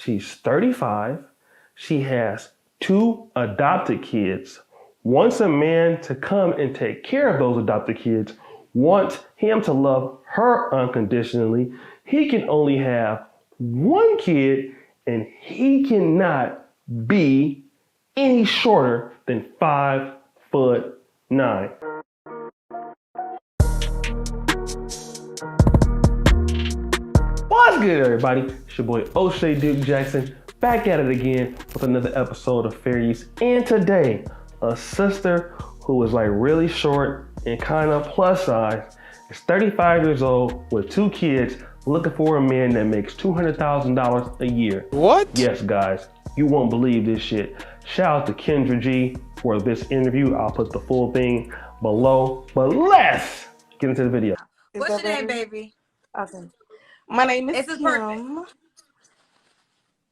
She's 35. She has 2 adopted kids, wants a man to come and take care of those adopted kids, wants him to love her unconditionally. He can only have 1 kid, and he cannot be any shorter than 5'9". What's good, everybody? It's your boy O'Shea Duke Jackson, back at it again with another episode of Fair Use. And today, a sister who is like really short and kind of plus size is 35 years old with 2 kids, looking for a man that makes $200,000 a year. What? Yes, guys, you won't believe this shit. Shout out to Kendra G for this interview. I'll put the full thing below, but let's get into the video. What's your name, baby? Awesome. My name is Kim. Perfect.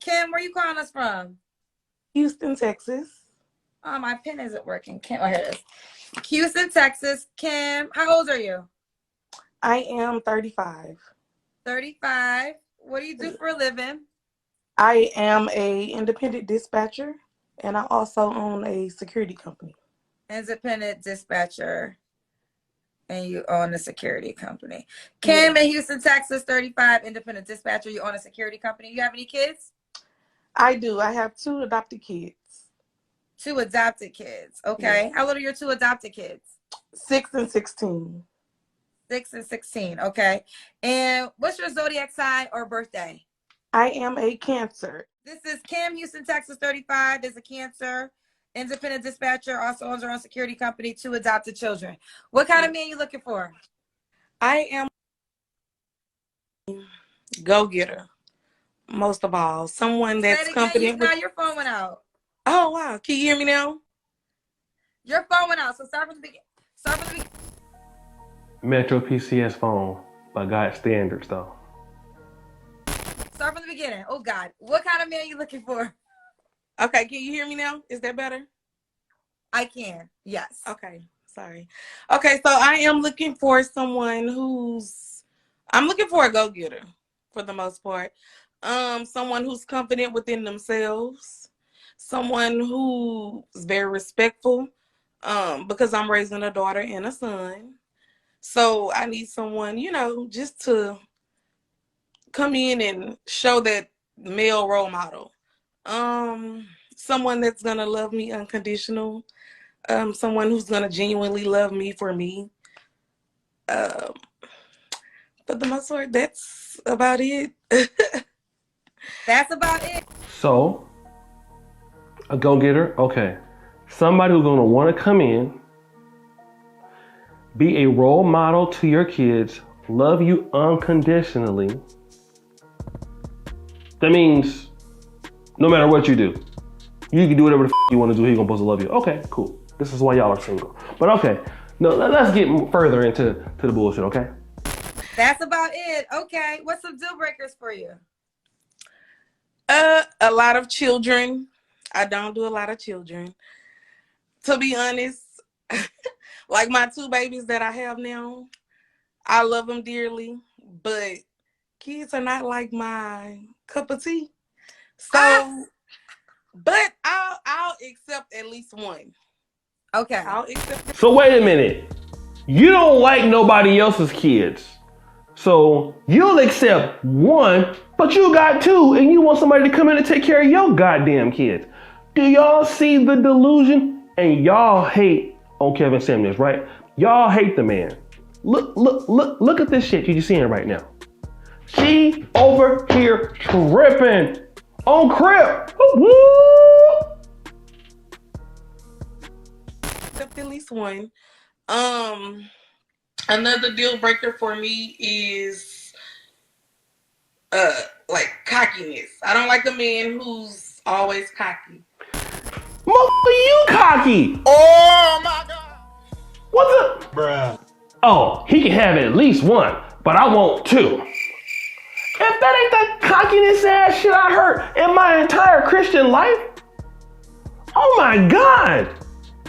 Kim, where you calling us from? Houston, Texas. Oh, my pen isn't working. Kim, oh, here it is. Houston, Texas. Kim, how old are you? I am 35. 35. What do you do for a living? I am a independent dispatcher, and I also own a security company. Independent dispatcher, and you own a security company. Kim in Houston, Texas, 35, independent dispatcher. You own a security company. You have any kids? I do. I have 2 adopted kids. 2 adopted kids. Okay. How old are your 2 adopted kids? 6 and 16. 6 and 16. Okay. And what's your zodiac sign or birthday? I am a Cancer. This is Kim, Houston, Texas, 35. Is a Cancer, independent dispatcher, also owns her own security company, 2 adopted children. What kind of man you looking for? I am a go-getter, most of all. Someone that's confident. Now your phone went out. Oh, wow. Can you hear me now? Your phone went out, so start from the beginning. Metro PCS phone by God standards, though. Start from the beginning. Oh, God. What kind of man you looking for? Okay, can you hear me now? Is that better? I can, yes. Okay, sorry. Okay, so I am looking for someone I'm looking for a go-getter for the most part. Someone who's confident within themselves. Someone who's very respectful, because I'm raising a daughter and a son. So I need someone, just to come in and show that male role model. Someone that's gonna love me unconditional. Someone who's gonna genuinely love me for me. For the most part, that's about it. That's about it. So, a go-getter, okay. Somebody who's gonna wanna come in, be a role model to your kids, love you unconditionally. That means no matter what you do, you can do whatever the you want to do, he's gonna supposed to love you. Okay, cool. This is why y'all are single. But okay, no, let's get further into the bullshit, okay? That's about it. Okay, what's some deal breakers for you? A lot of children. I don't do a lot of children. To be honest, like my 2 babies that I have now, I love them dearly, but kids are not like my cup of tea. So, but I'll accept at least 1. Okay. I'll accept. So wait a minute. You don't like nobody else's kids. So you'll accept 1, but you got 2 and you want somebody to come in and take care of your goddamn kids. Do y'all see the delusion? And y'all hate on Kevin Samuels, right? Y'all hate the man. Look at this shit you're seeing right now. She over here tripping on Crip. Woo! Except at least 1. Another deal breaker for me is like cockiness. I don't like a man who's always cocky. Motherfucker, you cocky. Oh my God. What's up? Bruh. Oh, he can have at least 1, but I want 2. If that ain't the cockiness ass shit I heard in my entire Christian life, oh my God.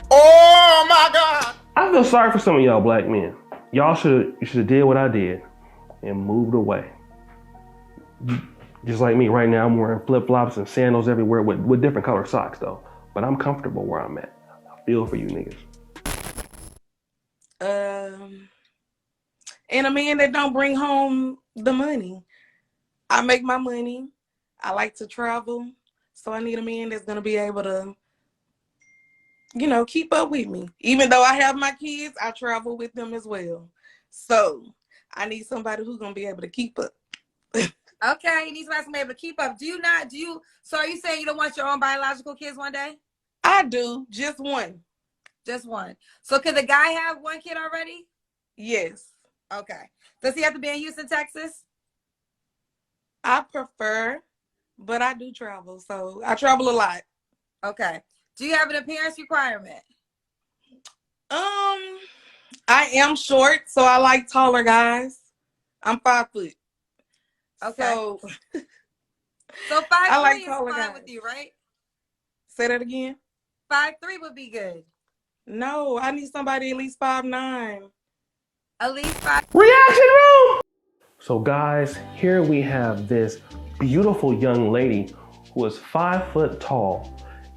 Oh my God. I feel sorry for some of y'all black men. You should have did what I did and moved away. Just like me right now, I'm wearing flip-flops and sandals everywhere with different color socks though. But I'm comfortable where I'm at. I feel for you niggas. And a man that don't bring home the money. I make my money. I like to travel. So I need a man that's going to be able to, keep up with me. Even though I have my kids, I travel with them as well. So I need somebody who's going to be able to keep up. Okay, you need somebody to be able to keep up. So are you saying you don't want your own biological kids one day? I do. Just one. Just one. So can the guy have one kid already? Yes. Okay. Does he have to be in Houston, Texas? I prefer, but I do travel. So I travel a lot. Okay. Do you have an appearance requirement? I am short, so I like taller guys. I'm 5 foot. Okay. So 5'3" I like is taller fine guys. with you, right? Say that again. 5'3" would be good. No, I need somebody at least 5'9". At least 5. Reaction room! So guys, here we have this beautiful young lady who is 5 foot tall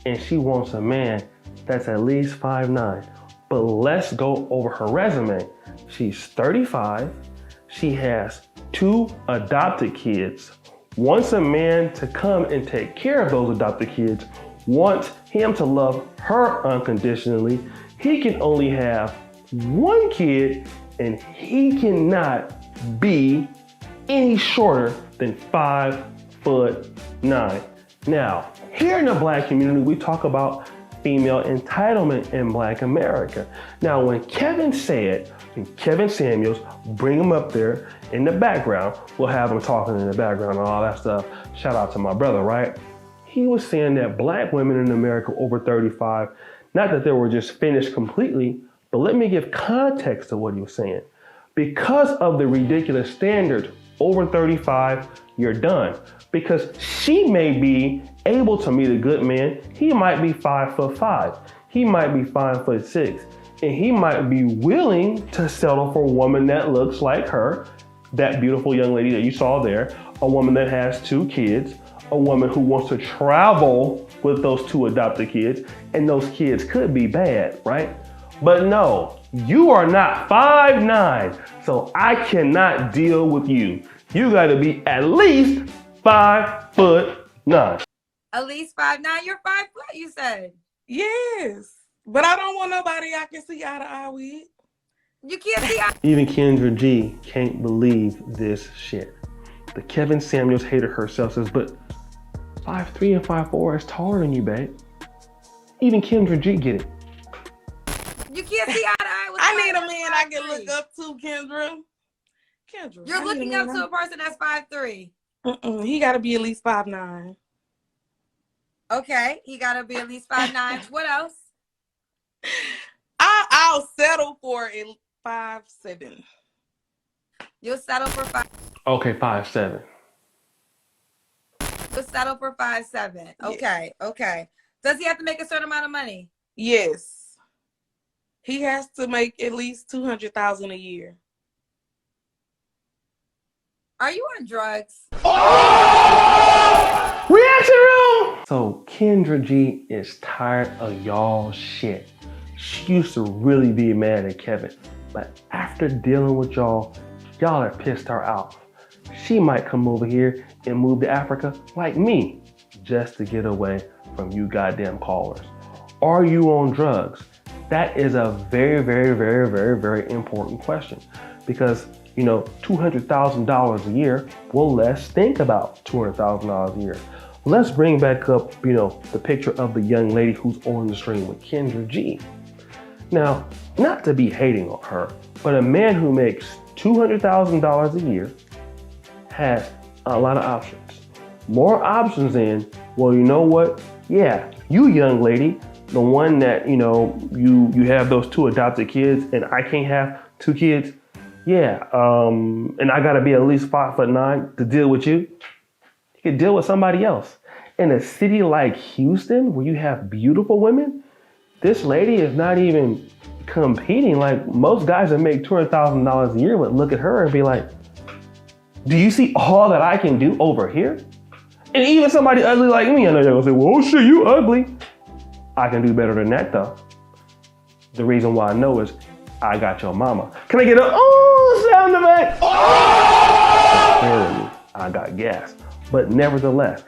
and she wants a man that's at least 5'9". But let's go over her resume. She's 35. She has 2 adopted kids, wants a man to come and take care of those adopted kids, wants him to love her unconditionally. He can only have 1 kid and he cannot be any shorter than 5'9". Now, here in the Black community, we talk about female entitlement in Black America. Now, when Kevin said, and Kevin Samuels, bring him up there in the background, we'll have him talking in the background and all that stuff. Shout out to my brother, right? He was saying that Black women in America over 35, not that they were just finished completely, but let me give context to what he was saying. Because of the ridiculous standard, over 35, you're done. Because she may be able to meet a good man. He might be 5'5". He might be 5'6". And he might be willing to settle for a woman that looks like her, that beautiful young lady that you saw there, a woman that has 2 kids, a woman who wants to travel with those 2 adopted kids, and those kids could be bad, right? But no, you are not 5'9", so I cannot deal with you. You gotta be at least 5'9". At least 5'9". You're 5 foot, you said. Yes. But I don't want nobody I can see eye to eye with. You can't see. Even Kendra G can't believe this shit. The Kevin Samuels hater herself says, but 5'3" and 5'4" is taller than you, babe. Even Kendra G get it. You can't see eye to eye with I need a 5'3". man I can look up to, Kendra. You're looking up to a person that's 5'3". He got to be at least 5'9". Okay, he got to be at least 5'9". What else? I'll settle for 5'7". You'll settle for 5. Okay, 5'7". You'll settle for 5'7". Okay, okay. Does he have to make a certain amount of money? Yes. He has to make at least $200,000 a year. Are you on drugs? Reaction room! So Kendra G is tired of y'all shit. She used to really be mad at Kevin, but after dealing with y'all have pissed her off. She might come over here and move to Africa like me, just to get away from you goddamn callers. Are you on drugs? That is a very, very, very, very, very important question because, $200,000 a year, well, let's think about $200,000 a year. Let's bring back up, the picture of the young lady who's on the stream with Kendra G. Now, not to be hating on her, but a man who makes $200,000 a year has a lot of options. More options than, well, you know what? Yeah, you young lady, the one that, you have those 2 adopted kids and I can't have 2 kids. Yeah, and I gotta be at least 5'9" to deal with you. You could deal with somebody else. In a city like Houston, where you have beautiful women, this lady is not even competing. Like most guys that make $200,000 a year would look at her and be like, do you see all that I can do over here? And even somebody ugly like me, I know they're gonna say, well, oh shit, you ugly. I can do better than that though. The reason why I know is I got your mama. Can I get a sound effect? Clearly, I got gas. But nevertheless,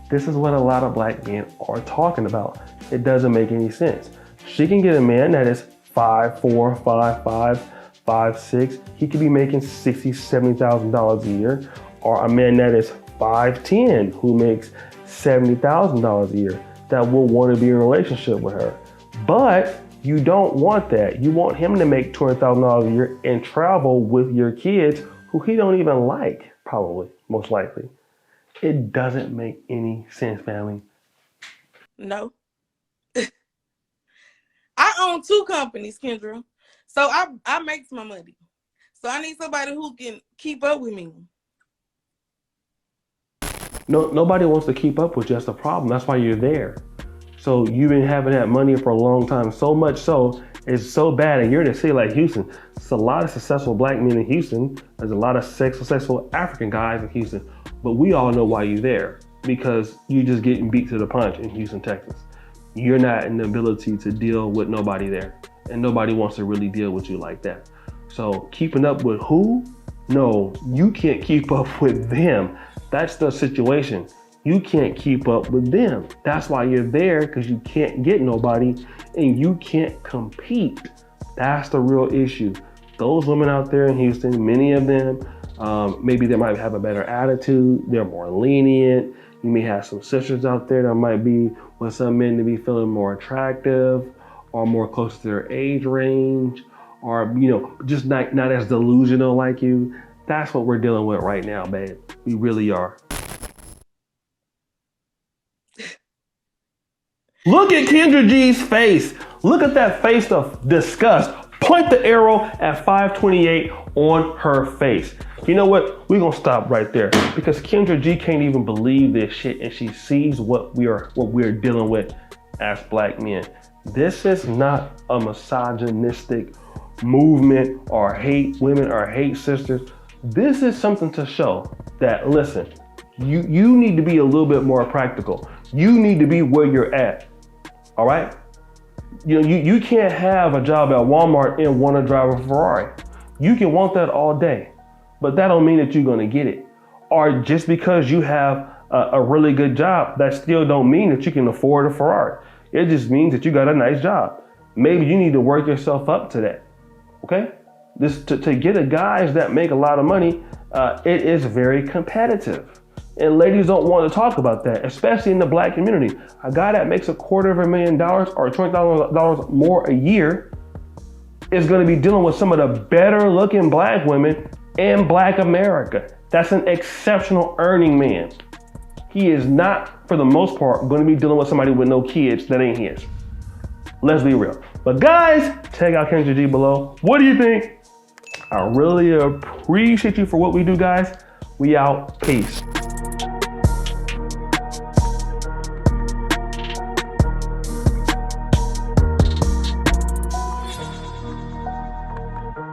this is what a lot of black men are talking about. It doesn't make any sense. She can get a man that is 5'4", 5'5", 5'6". He could be making $60,000, $70,000 a year. Or a man that is 5'10", who makes $70,000 a year, that will want to be in a relationship with her. But you don't want that. You want him to make $200,000 a year and travel with your kids who he don't even like, probably, most likely. It doesn't make any sense, family. No. I own 2 companies, Kendra. So I make my money. So I need somebody who can keep up with me. No, nobody wants to keep up with you. That's the problem. That's why you're there. So you've been having that money for a long time, so much so, it's so bad. And you're in a city like Houston. There's a lot of successful black men in Houston. There's a lot of successful African guys in Houston. But we all know why you're there, because you're just getting beat to the punch in Houston, Texas. You're not in the ability to deal with nobody there. And nobody wants to really deal with you like that. So keeping up with who? No, you can't keep up with them. That's the situation. You can't keep up with them. That's why you're there, because you can't get nobody and you can't compete. That's the real issue. Those women out there in Houston, many of them, maybe they might have a better attitude. They're more lenient. You may have some sisters out there that might be with some men to be feeling more attractive or more close to their age range, or, you know, just not as delusional like you. That's what we're dealing with right now, babe. We really are. Look at Kendra G's face. Look at that face of disgust. Point the arrow at 528 on her face. You know what? We're gonna stop right there, because Kendra G can't even believe this shit, and she sees what we're dealing with as black men. This is not a misogynistic movement or hate women or hate sisters. This is something to show that, listen, you need to be a little bit more practical. You need to be where you're at. All right? You know, you can't have a job at Walmart and want to drive a Ferrari. You can want that all day, but that don't mean that you're going to get it. Or just because you have a really good job, that still don't mean that you can afford a Ferrari. It just means that you got a nice job. Maybe you need to work yourself up to that. Okay? To get a guys that make a lot of money, it is very competitive. And ladies don't want to talk about that, especially in the black community. A guy that makes $250,000 or $20,000 more a year is going to be dealing with some of the better looking black women in black America. That's an exceptional earning man. He is not, for the most part, going to be dealing with somebody with no kids that ain't his. Let's be real. But guys, check out Kendra G below. What do you think? I really appreciate you for what we do, guys. We out. Peace.